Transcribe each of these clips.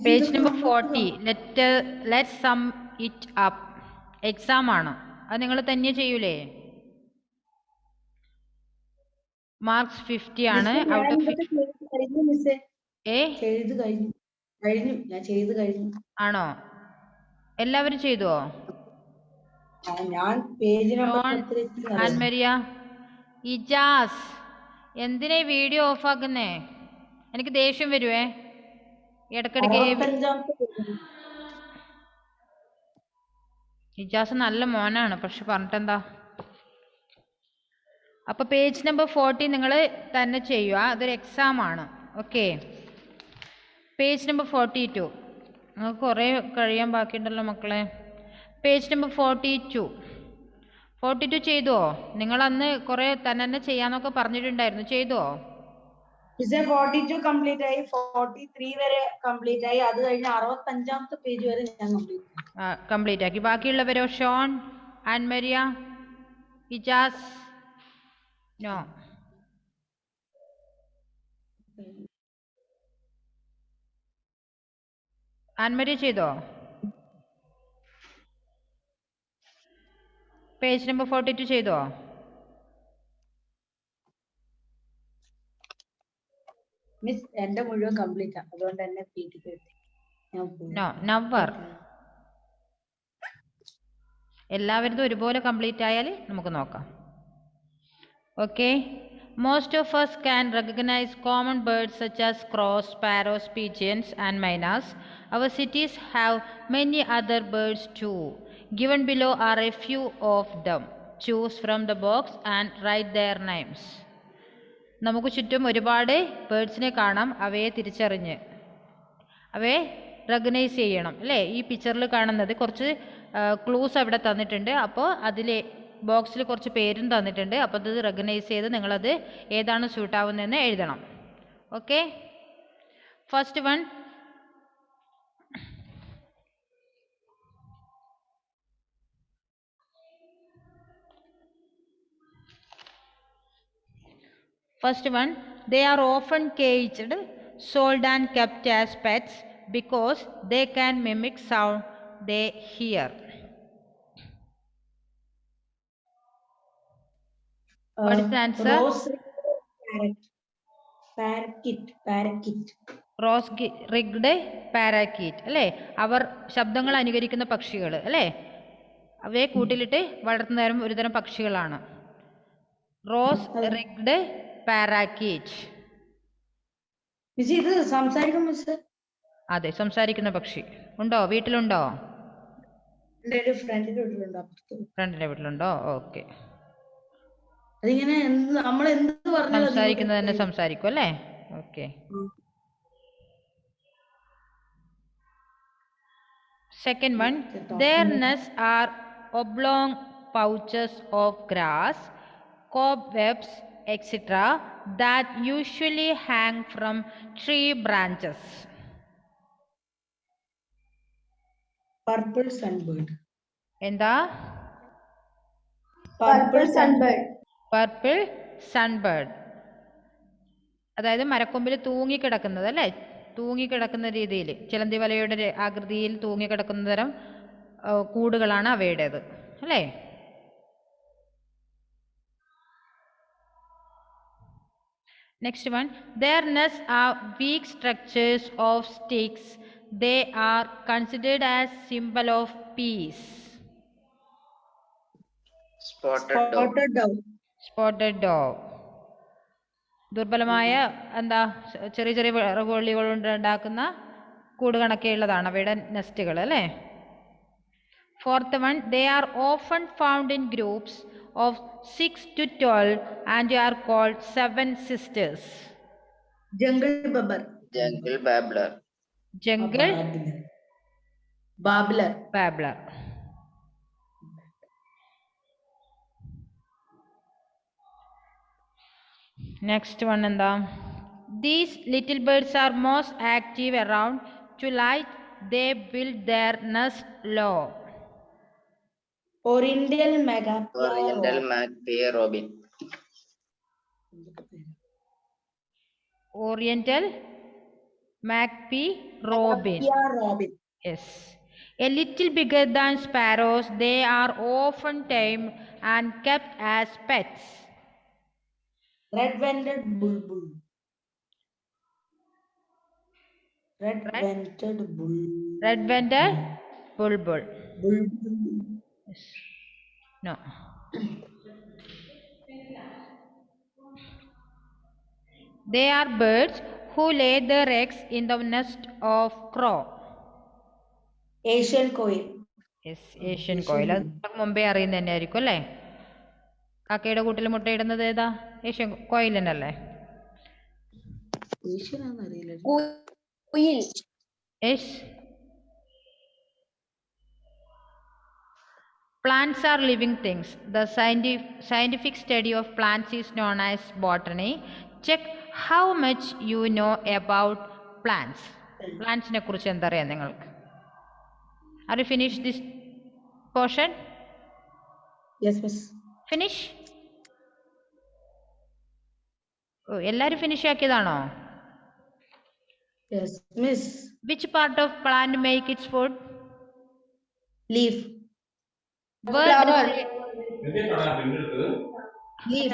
Page number 40. Let sum it up. Exam ആണ്, അത് നിങ്ങൾ തന്നെ ചെയ്യൂലേ? മാർക്സ് 50 ആണ്. ഔട്ട് ഓഫ് ആണോ? എല്ലാവരും ചെയ്തുവോ? ആൻമരിയ, ഇജാസ്, എന്തിനാ വീഡിയോ ഓഫ് ആക്കുന്നേ? എനിക്ക് ദേഷ്യം വരുവേ ഇടക്കിടക്ക്. ഇജാസ് നല്ല മോനാണ്, പക്ഷെ പറഞ്ഞിട്ടെന്താ. അപ്പൊ പേജ് നമ്പർ 40 നിങ്ങൾ തന്നെ ചെയ്യുക, അതൊരു എക്സാം ആണ്. Okay, page number 42. നിങ്ങൾക്ക് കുറേ കഴിയാൻ ബാക്കിയുണ്ടല്ലോ മക്കളെ. പേജ് നമ്പർ 42 ചെയ്തോ? നിങ്ങൾ അന്ന് കുറെ തന്നെ ചെയ്യാന്നൊക്കെ പറഞ്ഞിട്ടുണ്ടായിരുന്നു, ചെയ്തോ? 42 കംപ്ലീറ്റ് ആയി, 43 വരെ കംപ്ലീറ്റ് ആയി. അത് കഴിഞ്ഞ് 65ാമത്തെ പേജ് വരെ ഞാൻ കംപ്ലീറ്റ് ആക്കി. ബാക്കിയുള്ളവരോ? ഷോൺ, ആൻമരിയ, ഇജാസ്? നോ. ആൻമരിയ ചെയ്തോ? പേജ് നമ്പർ 42 ചെയ്തോ? മിസ് എന്റെ മുഴുവൻ കംപ്ലീറ്റ് ആണ്, അതുകൊണ്ട് തന്നെ പീറ്റിക്ക് കിട്ടി. നോ, നവർ. എല്ലാവരും ഒരുപോലെ കംപ്ലീറ്റ് ആയാൽ നമുക്ക് നോക്കാം. Okay, most of us can recognize common birds such as crows, sparrows, pigeons and mynas. Our cities have many other birds too. Given below are a few of them. Choose from the box and write their names. നമുക്ക് ചുറ്റും ഒരുപാട് ബേർഡ്സിനെ കാണാം. അവയെ തിരിച്ചറിഞ്ഞ് അവയെ recognise ചെയ്യണം അല്ലേ? ഈ പിക്ചറിൽ കാണുന്നത് കുറച്ച് ക്ലൂസ് അവിടെ തന്നിട്ടുണ്ട്. അപ്പോൾ അതിൽ ബോക്സിൽ കുറച്ച് പേരും തന്നിട്ടുണ്ട്. അപ്പോൾ അത് റെക്കഗ്നൈസ് ചെയ്ത് നിങ്ങളത് ഏതാണ് സ്യൂട്ട് ആവുന്നതെന്ന് എഴുതണം. Okay, first one. First one, they are often caged, sold and kept as pets because they can mimic sound they hear. What is the answer? Rose-rigged parakeet അല്ലേ? അവർ ശബ്ദങ്ങൾ അനുകരിക്കുന്ന പക്ഷികൾ അല്ലേ? അവയെ കൂട്ടിലിട്ട് വളർത്തുന്ന ഒരുതരം പക്ഷികളാണ് റോസ് റിഗ്ഡ് പാരാക്കീറ്റ്. അതെ, സംസാരിക്കുന്ന പക്ഷി. ഉണ്ടോ? വീട്ടിലുണ്ടോ? ഫ്രണ്ടിന്റെ വീട്ടിലുണ്ടോ? ഓക്കെ, സംസാരിക്കുന്നത് തന്നെ സംസാരിക്കും അല്ലേ? Okay. Second one, their nests are oblong pouches of grass, cobwebs, etc. that usually hang from tree branches. Purple sunbird. എന്താ? Purple sunbird. Purple sunbird. അതായത് മരക്കൊമ്പിൽ തൂങ്ങിക്കിടക്കുന്നത് അല്ലേ? തൂങ്ങിക്കിടക്കുന്ന രീതിയിൽ, ചിലന്തി വലയുടെ ആകൃതിയിൽ തൂങ്ങിക്കിടക്കുന്ന തരം കൂടുകളാണ് അവയുടേത് അല്ലേ? Next one, their nests are weak structures of sticks. They are considered as symbol of peace. Spotted dove. ദുർബലമായ എന്താ ചെറിയ ചെറിയ വിറകുള്ളികൾ കൊണ്ട് ഉണ്ടാക്കുന്ന കൂട് കണക്കെയുള്ളതാണ് അവയുടെ നെസ്റ്റുകൾ അല്ലേ? Fourth one, they are often found in groups of 6 to 12 and are called seven sisters. Jungle babbler. Babbler. Next one എന്താ? These little birds are most active around twilight. They build their nest low. Oriental magpie robin. Oriental Magpie, robin. Yeah, Robin. Yes. A little bigger than sparrows, they are often tamed and kept as pets. Red-vented bulbul. Red-vented bulbul. Red-vented bulbul. Bulbul. No. They are birds who lay their eggs in the nest of crow. Asian coil. Yes, Asian coil. അത് നമുക്ക് മുമ്പേ അറിയുന്നത് തന്നെയായിരിക്കും അല്ലേ? കാക്കയുടെ കൂട്ടിൽ മുട്ടയിടുന്നത് ഏതാ? Asian coil തന്നെയല്ലേ? Asian ആണെന്ന് അറിയില്ല. കുയിൽ. Yes. Plants are living things. The scientific study of plants is known as botany. Check how much you know about plants. Plants ne kuറിച്ച് എന്തറിയാം നിങ്ങൾക്ക്? Are you finished this portion? Yes, miss. Finish? Oh, എല്ലാരും finish ആക്കിയതാണോ? Yes, miss. Which part of plant make its food? Leaf. Where Flower. Leaf.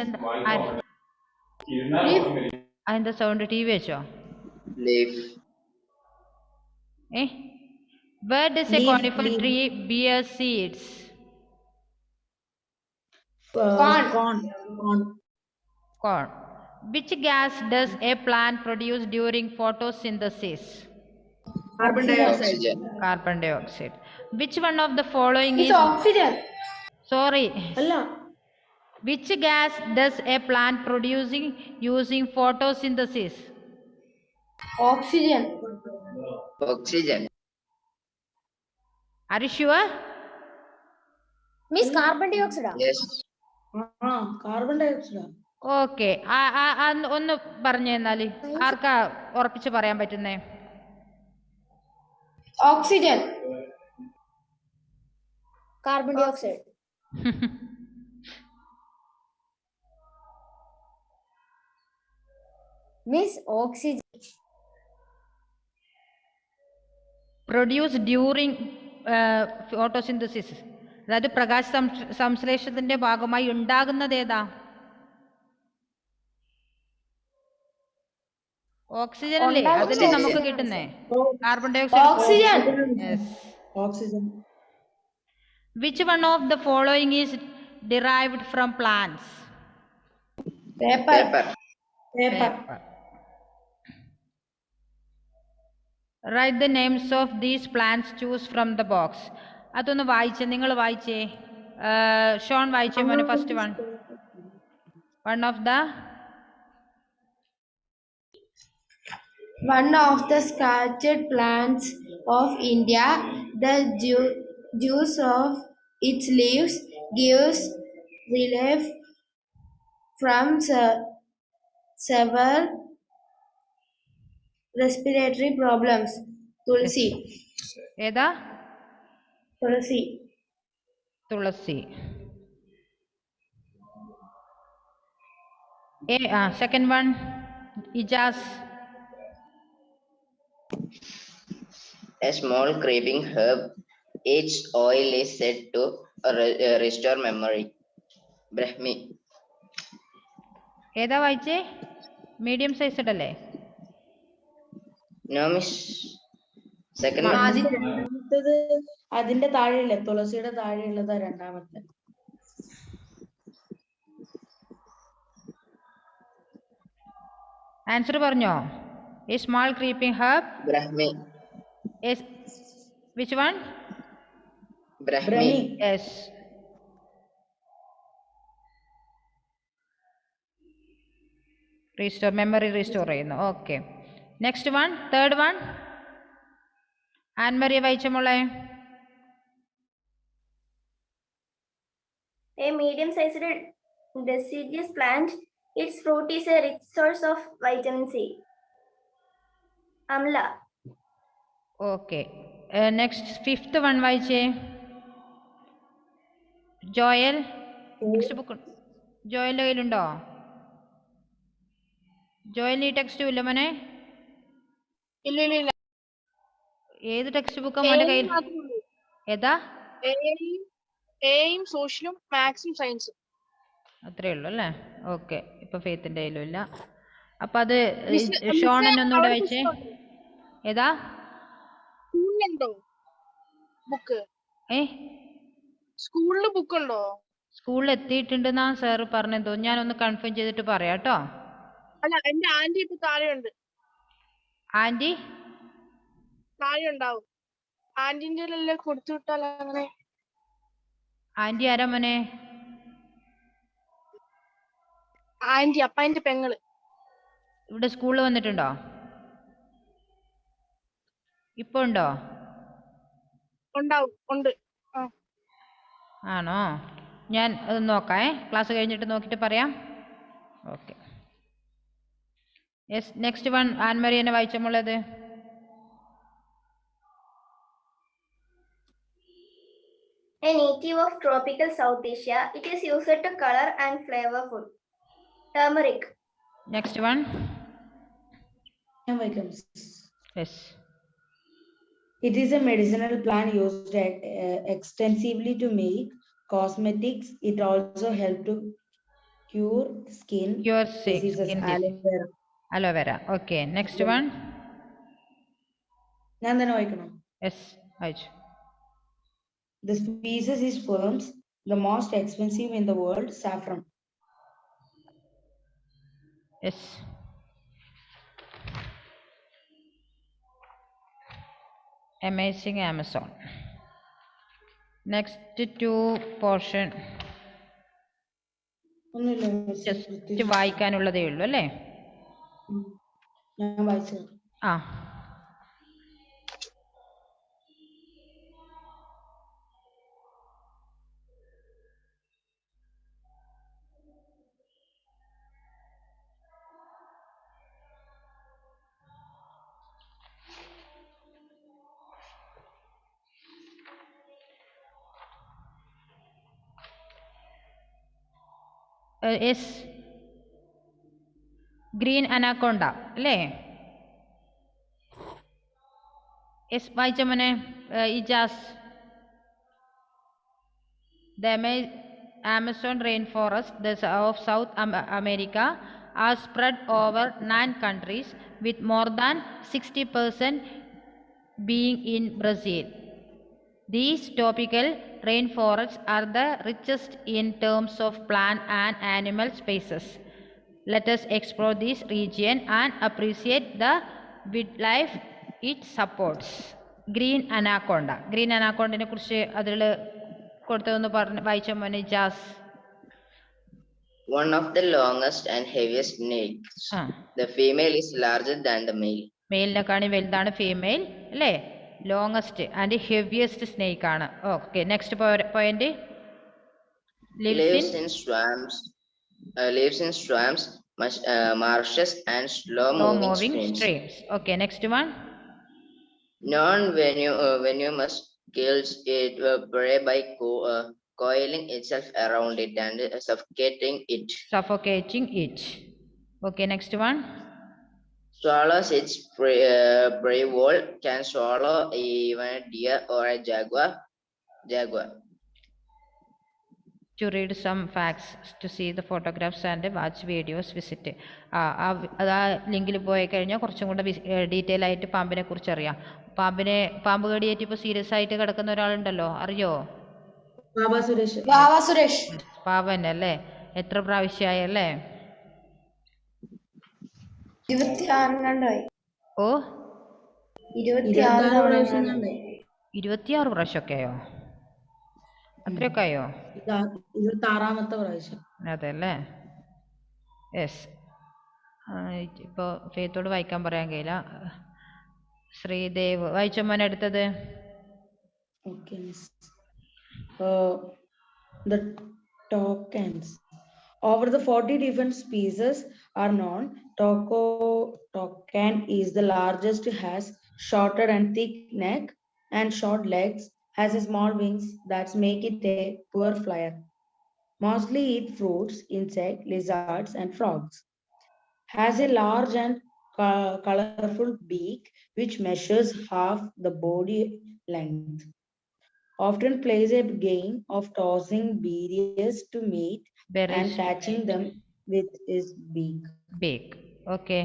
അതിന്റെ sound T V വെച്ചോ? Leaf. Where does a Leaf, conifer leaf. tree bear seeds? Corn. Corn. Which gas does a plant produce during photosynthesis? Carbon dioxide. Oxygen. Carbon dioxide. Which one of the following It's is... oxygen. Sorry. അല്ല. Which gas does a plant producing using photosynthesis? Oxygen. Oxygen. Are you sure? Miss, carbon dioxide. Yes. Carbon dioxide. Okay. ഒന്ന് പറഞ്ഞു തന്നാല് ആർക്കാ ഉറപ്പിച്ച് പറയാൻ പറ്റുന്നേ? Oxygen. Carbon dioxide. Miss, oxygen. Produce during photosynthesis. അതായത് പ്രകാശ സംശ്ലേഷണത്തിന്റെ ഭാഗമായി ഉണ്ടാകുന്നത് ഏതാ? ഓക്സിജൻ അല്ലേ? അതല്ലേ നമുക്ക് കിട്ടുന്നേ? Carbon dioxide. Oxygen. Yes. ഓക്സിജൻ. Which one of the following is derived from plants? Paper. Paper. Write the names of these plants. Choose from the box. അതൊന്ന് വായിച്ചേ, നിങ്ങൾ വായിച്ചേ. ഷോൺ വായിച്ചേ മോനെ. First one. One of the scattered plants of India, the juice of its leaves gives relief from several respiratory problems. Tulsi. ഏതാ? Tulsi. Thulasi. Second one, Ijaz. A small creeping herb. Its oil is said to restore memory. Brahmi. ഏതാ വായിച്ചേ? Medium size ഇടല്ലേ? No, miss. Second one. രണ്ടാമത്തത് അതിന്റെ താഴെയില്ലേ, തുളസിയുടെ താഴെയുള്ളതാ രണ്ടാമത്തെ. Answer പറഞ്ഞോ? A small creeping herb. Brahmi. Which one? Brahmi. Yes. Restore memory, restore ചെയ്യുന്നു. Okay. Next one, third one. Ann Maria വായിച്ച മോളെ. A medium-sized deciduous plant. Its fruit is a rich source of vitamin C. Amla. Okay. Next, fifth one വായിച്ചേ. Joel. Text book ജോയലിന്റെ കയ്യിലുണ്ടോ? ജോയലിന് ഈ text ഇല്ല മോനെ? ഇല്ല ഏത് ടെക്സ്റ്റ് ബുക്കാ മോന്റെ കയ്യിൽ? ഏതാ? എയും സോഷ്യലും മാത്സും സയൻസും. അത്രേ ഉള്ളൂ അല്ലേ? ഓക്കെ. ഇപ്പൊ ഫെയ്ത്തിന്റെ കയ്യിലും ഇല്ല. അപ്പൊ അത് ഷോണൻ ഒന്നുകൂടെ വായിച്ചേ. ഏതാ? സ്കൂളിലുണ്ടോ ബുക്ക്? സ്കൂളില് ബുക്ക് ഉണ്ടോ? സ്കൂളിൽ എത്തിയിട്ടുണ്ടെന്നാ സാറ് പറഞ്ഞതോ? ഞാനൊന്ന് കൺഫേം ചെയ്തിട്ട് പറയാം കേട്ടോ. അല്ല, എന്റെ ആന്റി ഇപ്പൊ താഴെയുണ്ട്. ആന്റി താഴെ ഉണ്ടാവും. ആന്റിന്റെ കൊടുത്തു വിട്ടാൽ അങ്ങനെ. ആന്റി ആരാ മോനെ? ആന്റി അപ്പായന്റെ പെങ്ങള്. ഇവിടെ സ്കൂളിൽ വന്നിട്ടുണ്ടോ? ഇപ്പൊ ഉണ്ടോ? ഉണ്ടാവും, ഉണ്ട്. ആണോ? ഞാൻ അത് നോക്കാം. ക്ലാസ് കഴിഞ്ഞിട്ട് നോക്കിയിട്ട് പറയാം. Okay. Yes, next one Annemarie എന്നെ വായിച്ചോളത്. A native of tropical South Asia, it is used to color and flavor food. Turmeric. Next one. Yes. It is a medicinal plant used extensively to make cosmetics. It also helps to cure skin diseases. Aloe vera. Aloe vera. Okay. Next one. ഞാൻ തന്നെ വായിക്കണം. Yes, വായിച്ചു. The species is firms, the most expensive in the world, saffron. Yes. Amazing Amazon. Next two portion. Just വായിക്കാനുള്ളതേ ഉള്ളൂ അല്ലേ? ഞാൻ വായിച്ചു. ആ. യെസ്, ഗ്രീൻ അനാക്കോണ്ട അല്ലേ? യെസ്, വായിച്ച മോനെ Ijaz. The Amazon rainforest of South America are spread over 9 countries, with more than 60% being in Brazil. These tropical rainforests are the richest in terms of plant and animal species. Let us explore this region and appreciate the wildlife it supports. Green anaconda. Green anaconda ne kuriche adil കൊടുത്തതൊന്ന് പറഞ്ഞു വായിച്ച മോനെ jazz. One of the longest and heaviest snakes. The female is larger than the male. മെയിലിനെക്കാണി വലുതാണ് female അല്ലേ? Longest and heaviest snake ആണ്. Okay, next point. Lives in swamps, marshes and slow moving streams. Okay, next one. Non-venomous kills it prey by coiling itself around it and suffocating it. Okay, next one. Swallows its prey whole, can swallow even a deer or a jaguar. To read some facts, to see the photographs and watch videos, visit. അത് ആ ലിങ്കിൽ പോയി കഴിഞ്ഞാൽ കുറച്ചും കൂടെ detail ആയിട്ട് പാമ്പിനെ കുറിച്ച് അറിയാം. പാമ്പ് കടിയേറ്റ് ഇപ്പോൾ സീരിയസ് ആയിട്ട് കിടക്കുന്ന ഒരാളുണ്ടല്ലോ, അറിയോ? സുരേഷ്. പാവൻ അല്ലേ? എത്ര പ്രാവശ്യമായല്ലേ? 26 ഓ, 26 പ്രാവശ്യമൊക്കെ ആയോ? അത്രയൊക്കെ ആയോ? 26ാമത്തെ പ്രാവശ്യം. അതെല്ലേ? യെസ്. ഇപ്പോൾ ഫെയ്ത്തോട് വായിക്കാൻ പറയാൻ കഴിയില്ല. ശ്രീദേവ് വായിച്ച മോനെ അടുത്തത്. The toucans. Over the 40 different species are known. Toucan is the largest, has shorter and thick neck and short legs, has a small wings that make it a poor flyer. Mostly eat fruits, insects, lizards, and frogs. Has a large and colorful beak which measures half the body length. Often plays a game of tossing berries to mate Berries and catching them with his beak. big. Okay.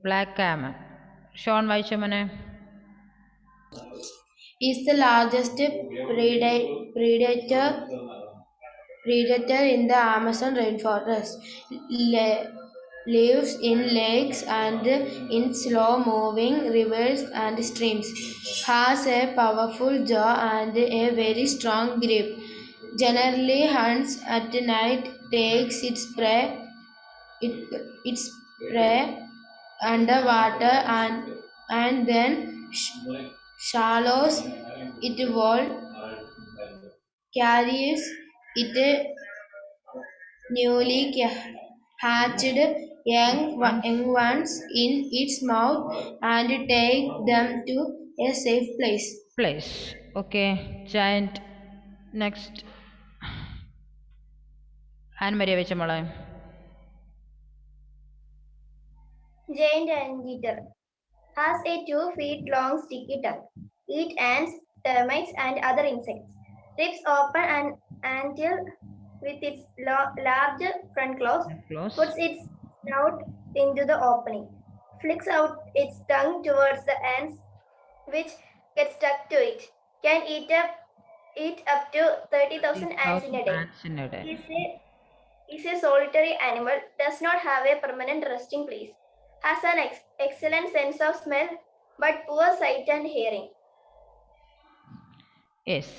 Black camel. Sean വായിച്ചോമനെ. Is the largest predator in the Amazon rainforest. Lives in lakes and in slow-moving rivers and streams. Has a powerful jaw and a very strong grip. Generally hunts at night, takes it, its prey underwater and then swallows it whole, carries it newly hatched young ones in its mouth and take them to a safe place. Okay. Giant. Next. Ann Maria വെച്ച മോളെ. Giant anteater has a 2 feet long sticky tongue. Eat ants, termites, and other insects. Rips open an anthill with its large front claws. Close. Puts its snout into the opening. Flicks out its tongue towards the ants, which get stuck to it. Can eat up to 30,000 ants in a day. Ants in a day. Is a solitary animal, does not have a permanent resting place, has an excellent sense of smell, but poor sight and hearing. Yes.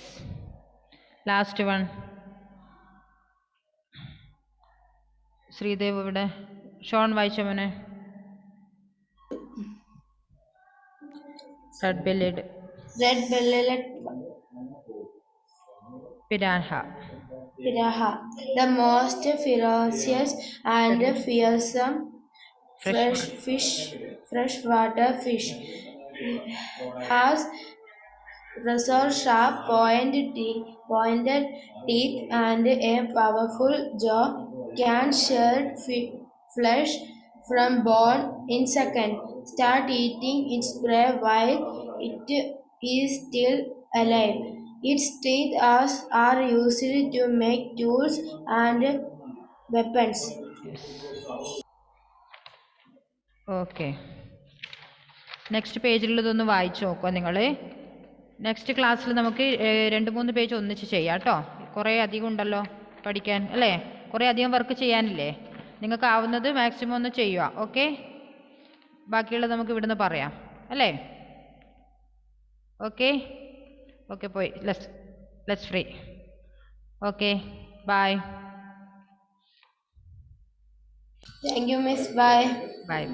Last one. Sreedev ഇവിടെ. Sean വായിച്ചോമനെ. Red-bellied piranha. The most ferocious and fearsome freshwater fish. Has razor sharp pointed teeth and a powerful jaw. Can shed flesh from bone in seconds. Start eating its prey while it is still alive. Its teeth are used to make tools and weapons. Okay. Next പേജിലുള്ളതൊന്ന് വായിച്ചു നോക്കുക നിങ്ങൾ. Next ക്ലാസ്സിൽ നമുക്ക് 2-3 page ഒന്നിച്ച് ചെയ്യാം കേട്ടോ. കുറേ അധികം ഉണ്ടല്ലോ പഠിക്കാൻ അല്ലേ? കുറേ അധികം വർക്ക് ചെയ്യാനില്ലേ? നിങ്ങൾക്ക് ആവുന്നത് മാക്സിമം ഒന്ന് ചെയ്യുക. ഓക്കെ. ബാക്കിയുള്ളത് നമുക്ക് ഇവിടുന്ന് പറയാം അല്ലേ? ഓക്കെ. ഓക്കെ പോയി. Let's free. Okay bye. Thank you, Miss. Bye. Bye.